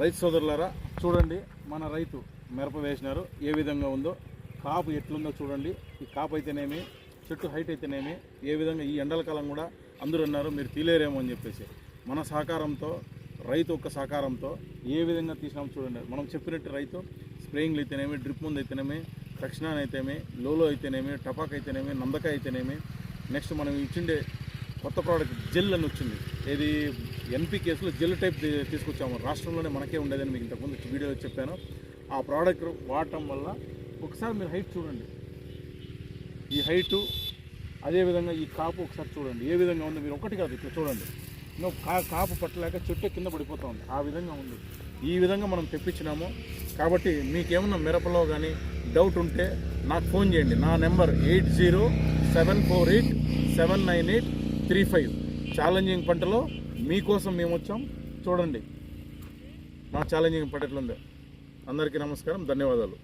రైతు సోదరులారా చూడండి, మన రైతు మిరప వేసినారు, ఏ విధంగా ఉందో, కాపు ఎట్లుందో చూడండి. ఈ కాపు అయితేనేమి, చెట్టు హైట్ అయితేనేమి, ఏ విధంగా ఈ ఎండల కాలం కూడా అందరూ అన్నారు మీరు తీలేరేమో అని చెప్పేసి, మన సహకారంతో, రైతు యొక్క సహకారంతో ఏ విధంగా తీసినామో చూడండి. మనం చెప్పినట్టు రైతు స్ప్రేయింగ్లు అయితేనేమి, డ్రిప్ ముందు అయితేనేమి, తక్షణాన్ని అయితేనేమి, లోలో అయితేనేమి, టపాక్ అయితేనేమి, నందకాయ అయితేనేమి, నెక్స్ట్ మనం ఇచ్చిండే కొత్త ప్రోడక్ట్ జెల్ అని వచ్చింది. ఇది ఎన్పికేస్లో జెల్ టైప్ తీసుకొచ్చాము. రాష్ట్రంలోనే మనకే ఉండేదని మీకు ఇంతకుముందు వీడియోలో చెప్పాను. ఆ ప్రోడక్ట్ వాడటం వల్ల ఒకసారి మీరు హైట్ చూడండి, ఈ హైటు అదేవిధంగా ఈ కాపు ఒకసారి చూడండి ఏ విధంగా ఉంది. మీరు ఒకటి కాదు ఇట్లా చూడండి, కాపు పట్టలేక చెట్టు కింద పడిపోతూ ఉంది, ఆ విధంగా ఉంది. ఈ విధంగా మనం తెప్పించినాము. కాబట్టి మీకేమన్నా మిరపలో కానీ డౌట్ ఉంటే నాకు ఫోన్ చేయండి. నా నెంబర్ 8074879835. ఛాలెంజింగ్ పంటలో మీకోసం మేము వచ్చాం. చూడండి మా ఛాలెంజింగ్ పంట ఎట్లుందో. అందరికీ నమస్కారం, ధన్యవాదాలు.